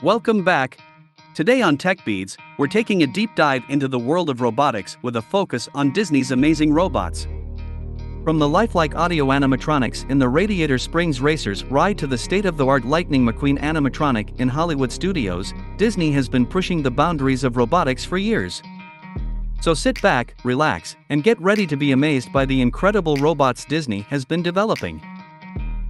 Welcome back. Today on Tech Beads, we're taking a deep dive into the world of robotics with a focus on Disney's amazing robots. From the lifelike audio animatronics in the Radiator Springs Racers ride to the state-of-the-art Lightning McQueen animatronic in Hollywood studios, Disney has been pushing the boundaries of robotics for years. So sit back, relax, and get ready to be amazed by the incredible robots Disney has been developing.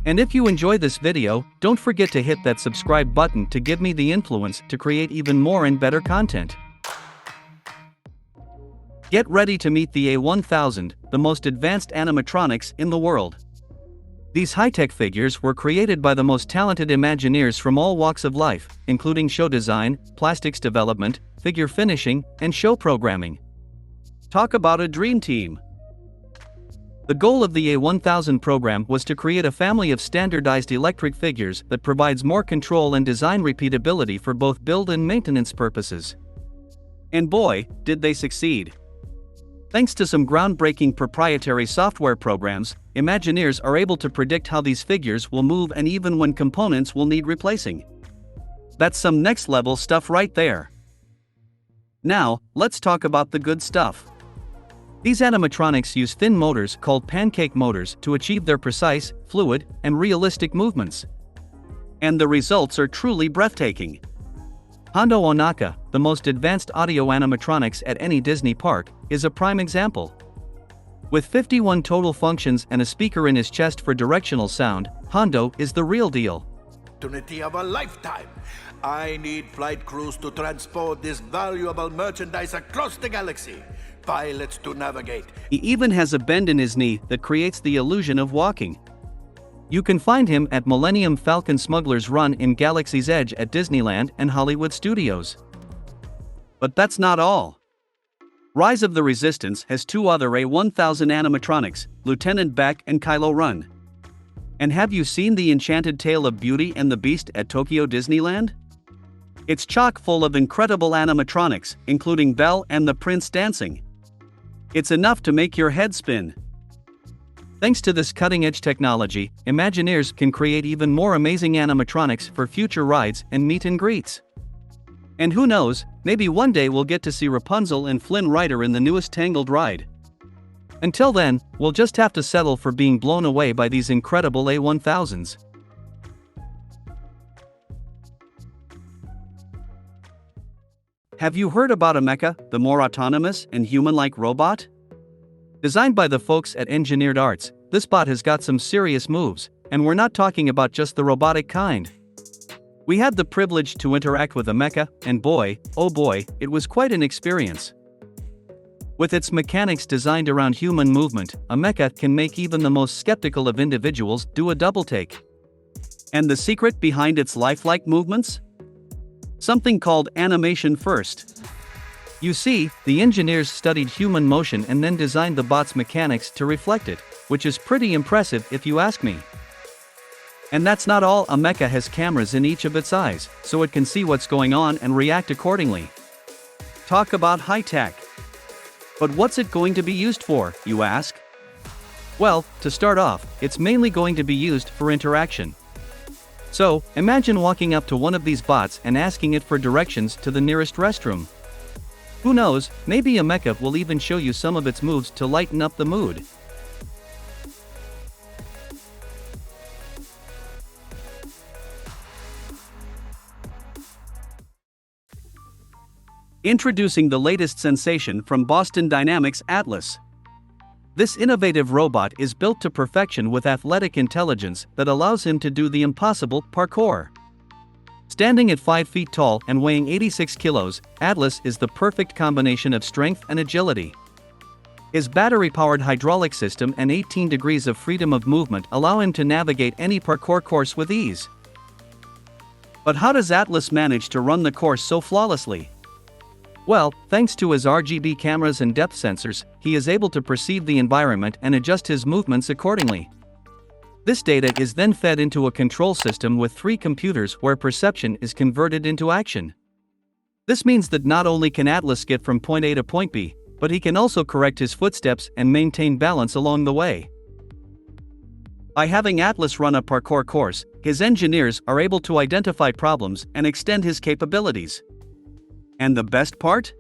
And if you enjoy this video, don't forget to hit that subscribe button to give me the influence to create even more and better content. Get ready to meet the A1000, the most advanced animatronics in the world. These high-tech figures were created by the most talented Imagineers from all walks of life, including show design, plastics development, figure finishing, and show programming. Talk about a dream team! The goal of the A1000 program was to create a family of standardized electric figures that provides more control and design repeatability for both build and maintenance purposes. And boy, did they succeed! Thanks to some groundbreaking proprietary software programs, Imagineers are able to predict how these figures will move and even when components will need replacing. That's some next-level stuff right there. Now, let's talk about the good stuff. These animatronics use thin motors called pancake motors to achieve their precise, fluid, and realistic movements. And the results are truly breathtaking. Hondo Ameca, the most advanced audio animatronics at any Disney park, is a prime example. With 51 total functions and a speaker in his chest for directional sound, Hondo is the real deal. Opportunity of a lifetime. I need flight crews to transport this valuable merchandise across the galaxy. Pilots to navigate. He even has a bend in his knee that creates the illusion of walking. You can find him at Millennium Falcon Smuggler's Run in Galaxy's Edge at Disneyland and Hollywood Studios. But that's not all. Rise of the Resistance has two other A1000 animatronics, Lieutenant Beck and Kylo Ren. And have you seen the Enchanted Tale of Beauty and the Beast at Tokyo Disneyland? It's chock full of incredible animatronics, including Belle and the Prince dancing. It's enough to make your head spin. Thanks to this cutting-edge technology, Imagineers can create even more amazing animatronics for future rides and meet and greets. And who knows, maybe one day we'll get to see Rapunzel and Flynn Rider in the newest Tangled ride. Until then, we'll just have to settle for being blown away by these incredible A1000s. Have you heard about Ameca, the more autonomous and human-like robot? Designed by the folks at Engineered Arts, this bot has got some serious moves, and we're not talking about just the robotic kind. We had the privilege to interact with Ameca, and boy, oh boy, it was quite an experience. With its mechanics designed around human movement, Ameca can make even the most skeptical of individuals do a double-take. And the secret behind its lifelike movements? Something called animation first. You see, the engineers studied human motion and then designed the bot's mechanics to reflect it, which is pretty impressive if you ask me. And that's not all. Ameca has cameras in each of its eyes, so it can see what's going on and react accordingly. Talk about high-tech. But what's it going to be used for, you ask? Well, to start off, it's mainly going to be used for interaction. So, imagine walking up to one of these bots and asking it for directions to the nearest restroom. Who knows, maybe Ameca will even show you some of its moves to lighten up the mood. Introducing the latest sensation from Boston Dynamics Atlas. This innovative robot is built to perfection with athletic intelligence that allows him to do the impossible, parkour. Standing at 5 feet tall and weighing 86 kilos, Atlas is the perfect combination of strength and agility. His battery-powered hydraulic system and 18 degrees of freedom of movement allow him to navigate any parkour course with ease. But how does Atlas manage to run the course so flawlessly? Well, thanks to his RGB cameras and depth sensors, he is able to perceive the environment and adjust his movements accordingly. This data is then fed into a control system with 3 computers where perception is converted into action. This means that not only can Atlas get from point A to point B, but he can also correct his footsteps and maintain balance along the way. By having Atlas run a parkour course, his engineers are able to identify problems and extend his capabilities. And the best part?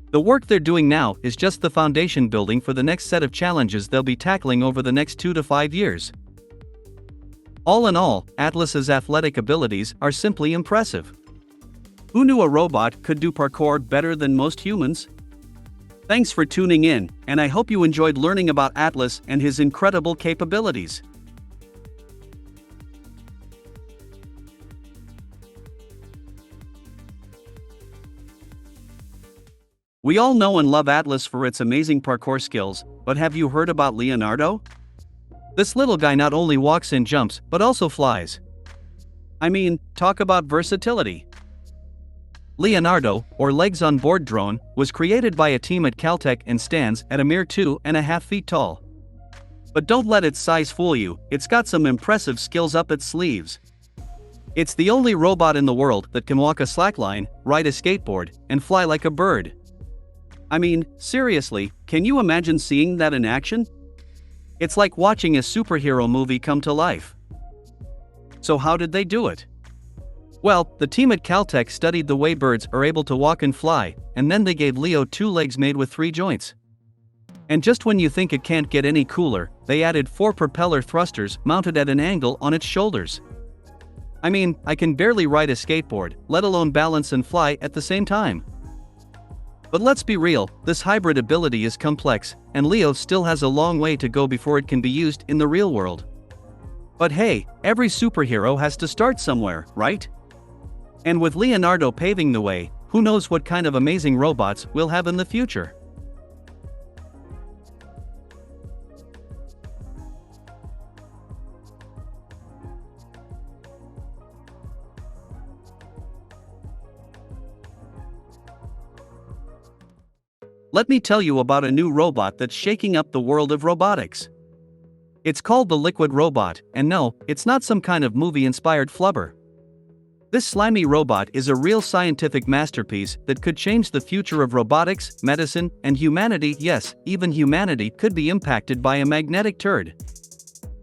The work they're doing now is just the foundation building for the next set of challenges they'll be tackling over the next 2 to 5 years. All in all, Atlas's athletic abilities are simply impressive. Who knew a robot could do parkour better than most humans? Thanks for tuning in, and I hope you enjoyed learning about Atlas and his incredible capabilities. We all know and love Atlas for its amazing parkour skills, but have you heard about Leonardo? This little guy not only walks and jumps, but also flies. I mean, talk about versatility. Leonardo, or Legs on Board drone, was created by a team at Caltech and stands at a mere 2.5 feet tall. But don't let its size fool you, it's got some impressive skills up its sleeves. It's the only robot in the world that can walk a slackline, ride a skateboard, and fly like a bird. I mean, seriously, can you imagine seeing that in action? It's like watching a superhero movie come to life. So how did they do it? Well, the team at Caltech studied the way birds are able to walk and fly, and then they gave Leo 2 legs made with 3 joints. And just when you think it can't get any cooler, they added 4 propeller thrusters mounted at an angle on its shoulders. I mean, I can barely ride a skateboard, let alone balance and fly at the same time. But let's be real, this hybrid ability is complex, and Leo still has a long way to go before it can be used in the real world. But hey, every superhero has to start somewhere, right? And with Leonardo paving the way, who knows what kind of amazing robots we'll have in the future. Let me tell you about a new robot that's shaking up the world of robotics. It's called the Liquid Robot, and no, it's not some kind of movie-inspired flubber. This slimy robot is a real scientific masterpiece that could change the future of robotics, medicine, and humanity. Yes, even humanity could be impacted by a magnetic turd.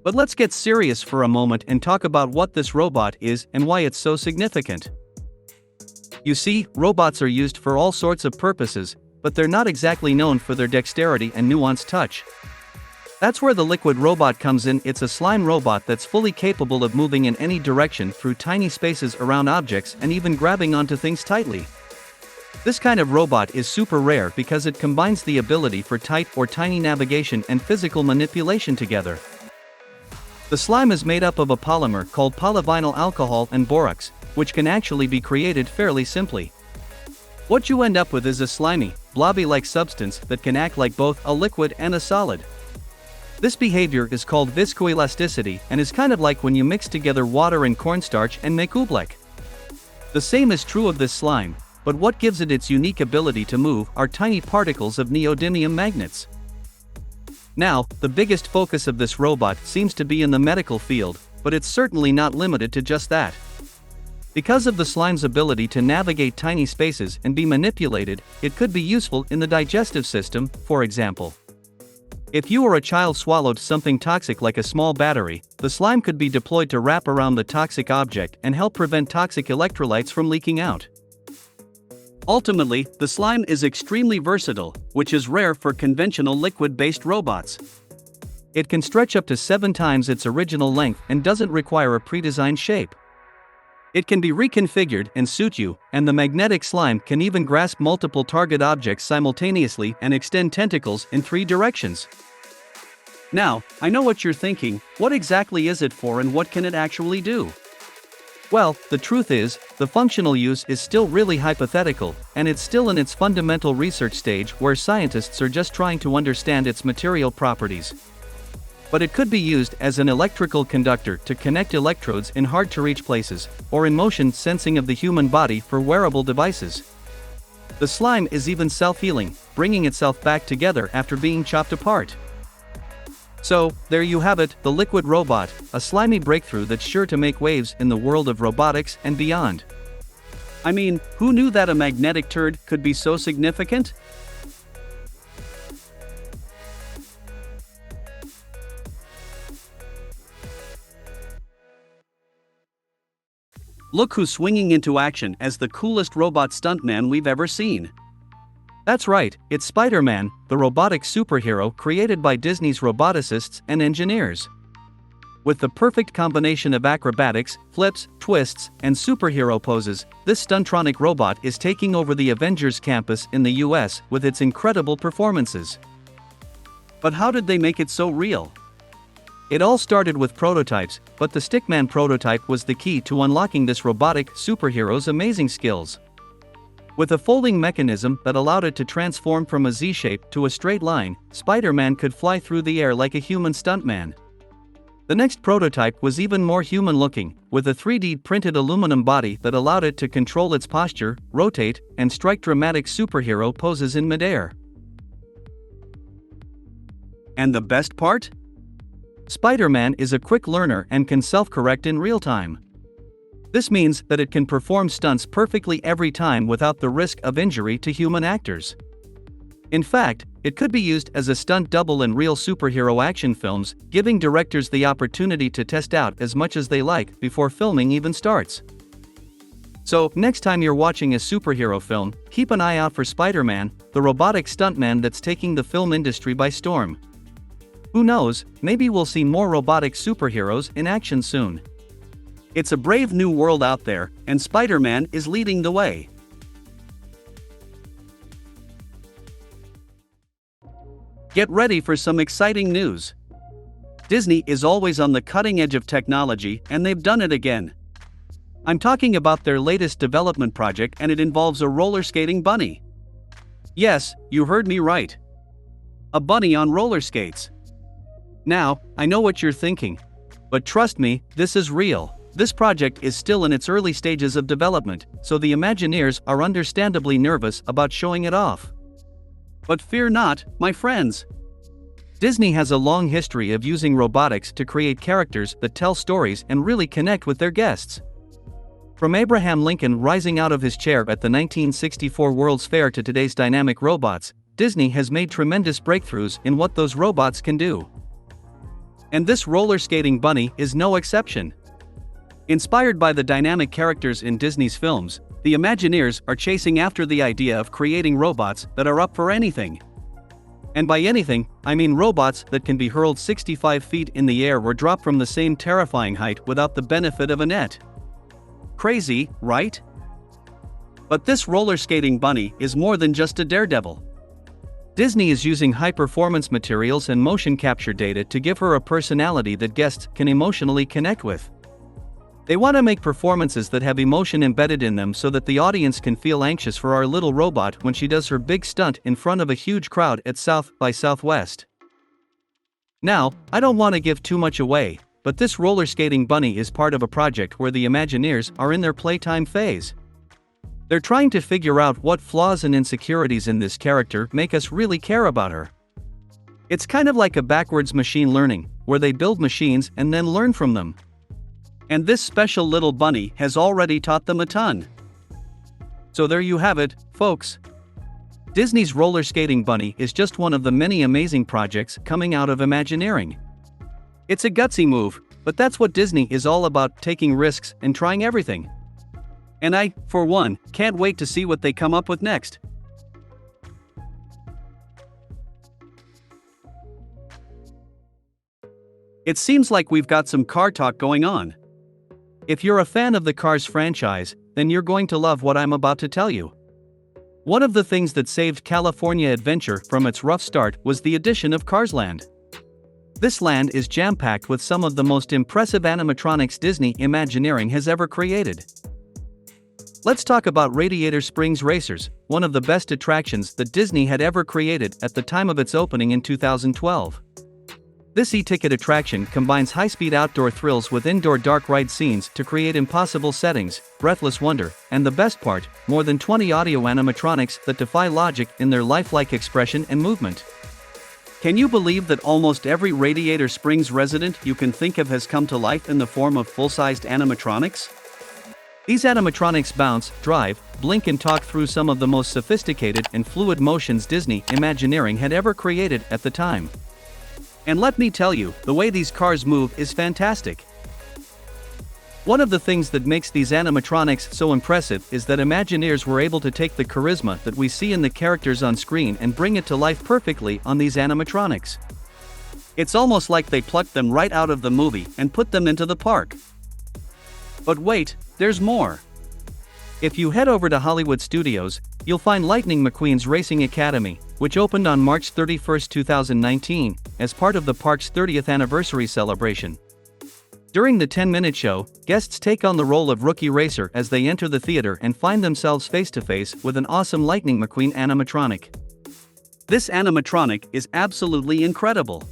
But let's get serious for a moment and talk about what this robot is and why it's so significant. You see, robots are used for all sorts of purposes, but they're not exactly known for their dexterity and nuanced touch. That's where the Liquid Robot comes in. It's a slime robot that's fully capable of moving in any direction through tiny spaces around objects and even grabbing onto things tightly. This kind of robot is super rare because it combines the ability for tight or tiny navigation and physical manipulation together. The slime is made up of a polymer called polyvinyl alcohol and borax, which can actually be created fairly simply. What you end up with is a slimy, blobby-like substance that can act like both a liquid and a solid. This behavior is called viscoelasticity and is kind of like when you mix together water and cornstarch and make oobleck. The same is true of this slime, but what gives it its unique ability to move are tiny particles of neodymium magnets. Now, the biggest focus of this robot seems to be in the medical field, but it's certainly not limited to just that. Because of the slime's ability to navigate tiny spaces and be manipulated, it could be useful in the digestive system, for example. If you or a child swallowed something toxic like a small battery, the slime could be deployed to wrap around the toxic object and help prevent toxic electrolytes from leaking out. Ultimately, the slime is extremely versatile, which is rare for conventional liquid-based robots. It can stretch up to 7 times its original length and doesn't require a pre-designed shape. It can be reconfigured and suit you, and the magnetic slime can even grasp multiple target objects simultaneously and extend tentacles in 3 directions. Now, I know what you're thinking, what exactly is it for and what can it actually do? Well, the truth is, the functional use is still really hypothetical, and it's still in its fundamental research stage where scientists are just trying to understand its material properties. But it could be used as an electrical conductor to connect electrodes in hard-to-reach places, or in motion sensing of the human body for wearable devices. The slime is even self-healing, bringing itself back together after being chopped apart. So, there you have it, the Liquid Robot, a slimy breakthrough that's sure to make waves in the world of robotics and beyond. I mean, who knew that a magnetic turd could be so significant? Look who's swinging into action as the coolest robot stuntman we've ever seen. That's right, it's Spider-Man, the robotic superhero created by Disney's roboticists and engineers. With the perfect combination of acrobatics, flips, twists, and superhero poses, this Stuntronic robot is taking over the Avengers campus in the US with its incredible performances. But how did they make it so real? It all started with prototypes, but the Stickman prototype was the key to unlocking this robotic superhero's amazing skills. With a folding mechanism that allowed it to transform from a Z-shape to a straight line, Spider-Man could fly through the air like a human stuntman. The next prototype was even more human-looking, with a 3D printed aluminum body that allowed it to control its posture, rotate, and strike dramatic superhero poses in midair. And the best part? Spider-Man is a quick learner and can self-correct in real time. This means that it can perform stunts perfectly every time without the risk of injury to human actors. In fact, it could be used as a stunt double in real superhero action films, giving directors the opportunity to test out as much as they like before filming even starts. So, next time you're watching a superhero film, keep an eye out for Spider-Man, the robotic stuntman that's taking the film industry by storm. Who knows, maybe we'll see more robotic superheroes in action soon. It's a brave new world out there, and Spider-Man is leading the way. Get ready for some exciting news. Disney is always on the cutting edge of technology, and they've done it again. I'm talking about their latest development project, and it involves a roller skating bunny. Yes, you heard me right. A bunny on roller skates. Now, I know what you're thinking. But trust me, this is real. This project is still in its early stages of development, so the Imagineers are understandably nervous about showing it off. But fear not, my friends. Disney has a long history of using robotics to create characters that tell stories and really connect with their guests. From Abraham Lincoln rising out of his chair at the 1964 World's Fair to today's dynamic robots, Disney has made tremendous breakthroughs in what those robots can do. And this roller skating bunny is no exception. Inspired by the dynamic characters in Disney's films, the Imagineers are chasing after the idea of creating robots that are up for anything. And by anything, I mean robots that can be hurled 65 feet in the air or drop from the same terrifying height without the benefit of a net. Crazy, right? But this roller skating bunny is more than just a daredevil. Disney is using high-performance materials and motion capture data to give her a personality that guests can emotionally connect with. They want to make performances that have emotion embedded in them so that the audience can feel anxious for our little robot when she does her big stunt in front of a huge crowd at South by Southwest. Now, I don't want to give too much away, but this roller skating bunny is part of a project where the Imagineers are in their playtime phase. They're trying to figure out what flaws and insecurities in this character make us really care about her. It's kind of like a backwards machine learning, where they build machines and then learn from them. And this special little bunny has already taught them a ton. So there you have it, folks. Disney's roller skating bunny is just one of the many amazing projects coming out of Imagineering. It's a gutsy move, but that's what Disney is all about, taking risks and trying everything. And I, for one, can't wait to see what they come up with next. It seems like we've got some car talk going on. If you're a fan of the Cars franchise, then you're going to love what I'm about to tell you. One of the things that saved California Adventure from its rough start was the addition of Cars Land. This land is jam-packed with some of the most impressive animatronics Disney Imagineering has ever created. Let's talk about Radiator Springs Racers, one of the best attractions that Disney had ever created at the time of its opening in 2012. This e-ticket attraction combines high-speed outdoor thrills with indoor dark ride scenes to create impossible settings, breathless wonder, and the best part, more than 20 audio animatronics that defy logic in their lifelike expression and movement. Can you believe that almost every Radiator Springs resident you can think of has come to life in the form of full-sized animatronics? These animatronics bounce, drive, blink and talk through some of the most sophisticated and fluid motions Disney Imagineering had ever created at the time. And let me tell you, the way these cars move is fantastic. One of the things that makes these animatronics so impressive is that Imagineers were able to take the charisma that we see in the characters on screen and bring it to life perfectly on these animatronics. It's almost like they plucked them right out of the movie and put them into the park. But wait, there's more. If you head over to Hollywood Studios, you'll find Lightning McQueen's Racing Academy, which opened on March 31, 2019, as part of the park's 30th anniversary celebration. During the 10-minute show, guests take on the role of rookie racer as they enter the theater and find themselves face-to-face with an awesome Lightning McQueen animatronic. This animatronic is absolutely incredible.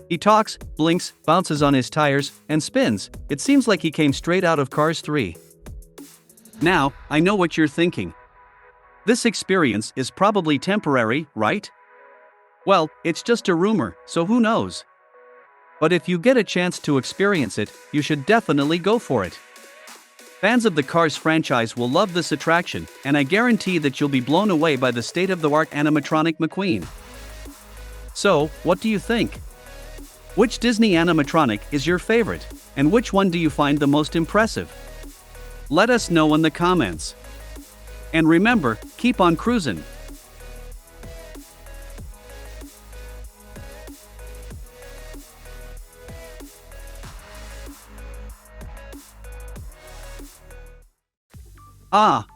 He talks, blinks, bounces on his tires, and spins. It seems like he came straight out of Cars 3. Now, I know what you're thinking. This experience is probably temporary, right? Well, it's just a rumor, so who knows? But if you get a chance to experience it, you should definitely go for it. Fans of the Cars franchise will love this attraction, and I guarantee that you'll be blown away by the state-of-the-art animatronic McQueen. So, what do you think? Which Disney animatronic is your favorite, and which one do you find the most impressive? Let us know in the comments. And remember, keep on cruising.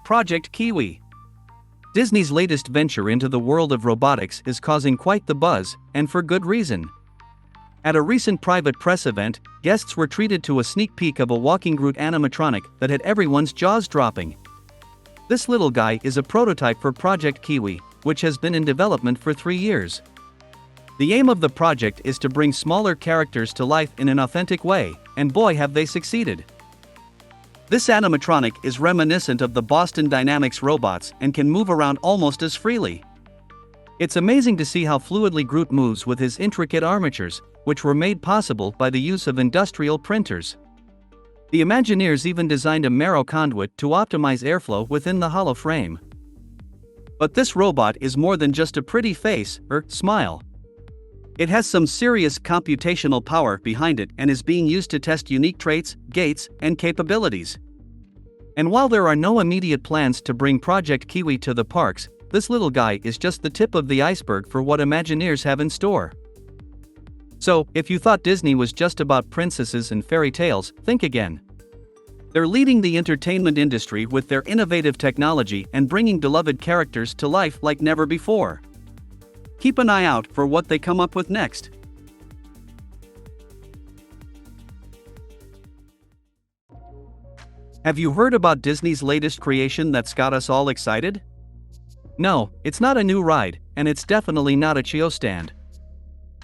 Project Kiwi. Disney's latest venture into the world of robotics is causing quite the buzz, and for good reason. At a recent private press event, guests were treated to a sneak peek of a walking Groot animatronic that had everyone's jaws dropping. This little guy is a prototype for Project Kiwi, which has been in development for 3 years. The aim of the project is to bring smaller characters to life in an authentic way, and boy have they succeeded. This animatronic is reminiscent of the Boston Dynamics robots and can move around almost as freely. It's amazing to see how fluidly Groot moves with his intricate armatures, which were made possible by the use of industrial printers. The Imagineers even designed a marrow conduit to optimize airflow within the hollow frame. But this robot is more than just a pretty face or smile. It has some serious computational power behind it and is being used to test unique traits, gaits, and capabilities. And while there are no immediate plans to bring Project Kiwi to the parks, this little guy is just the tip of the iceberg for what Imagineers have in store. So, if you thought Disney was just about princesses and fairy tales, think again. They're leading the entertainment industry with their innovative technology and bringing beloved characters to life like never before. Keep an eye out for what they come up with next. Have you heard about Disney's latest creation that's got us all excited? No, it's not a new ride, and it's definitely not a Chio stand.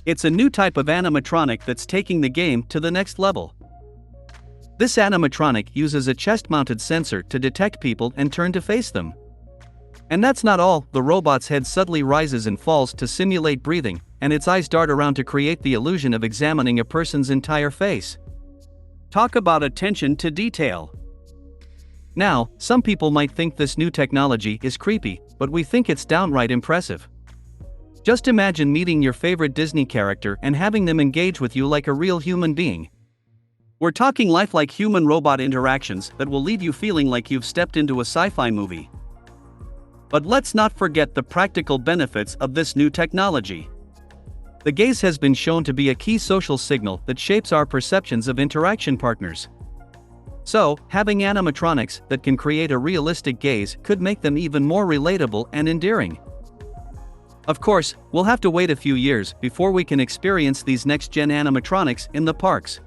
It's a new type of animatronic that's taking the game to the next level. This animatronic uses a chest-mounted sensor to detect people and turn to face them. And that's not all, the robot's head subtly rises and falls to simulate breathing, and its eyes dart around to create the illusion of examining a person's entire face. Talk about attention to detail. Now, some people might think this new technology is creepy, but we think it's downright impressive. Just imagine meeting your favorite Disney character and having them engage with you like a real human being. We're talking lifelike human-robot interactions that will leave you feeling like you've stepped into a sci-fi movie. But let's not forget the practical benefits of this new technology. The gaze has been shown to be a key social signal that shapes our perceptions of interaction partners. So, having animatronics that can create a realistic gaze could make them even more relatable and endearing. Of course, we'll have to wait a few years before we can experience these next-gen animatronics in the parks.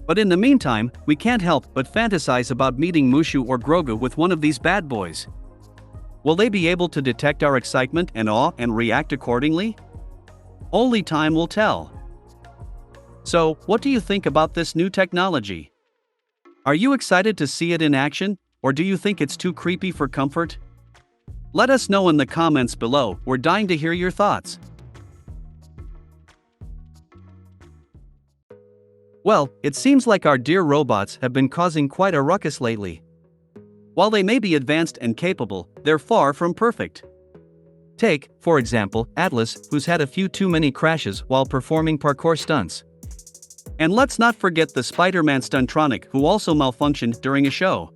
But in the meantime, we can't help but fantasize about meeting Mushu or Grogu with one of these bad boys. Will they be able to detect our excitement and awe and react accordingly? Only time will tell. So, what do you think about this new technology? Are you excited to see it in action, or do you think it's too creepy for comfort? Let us know in the comments below, we're dying to hear your thoughts. Well, it seems like our dear robots have been causing quite a ruckus lately. While they may be advanced and capable, they're far from perfect. Take, for example, Atlas, who's had a few too many crashes while performing parkour stunts. And let's not forget the Spider-Man Stuntronic, who also malfunctioned during a show.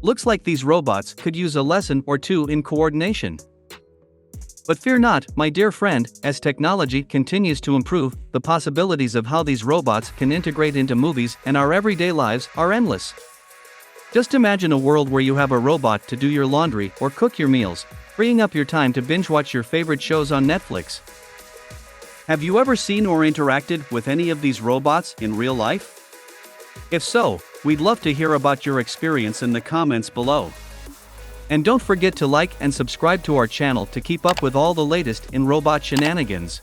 Looks like these robots could use a lesson or two in coordination. But fear not, my dear friend, as technology continues to improve, the possibilities of how these robots can integrate into movies and our everyday lives are endless. Just imagine a world where you have a robot to do your laundry or cook your meals, freeing up your time to binge watch your favorite shows on Netflix. Have you ever seen or interacted with any of these robots in real life? If so, we'd love to hear about your experience in the comments below. And don't forget to like and subscribe to our channel to keep up with all the latest in robot shenanigans.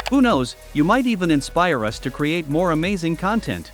Who knows, you might even inspire us to create more amazing content.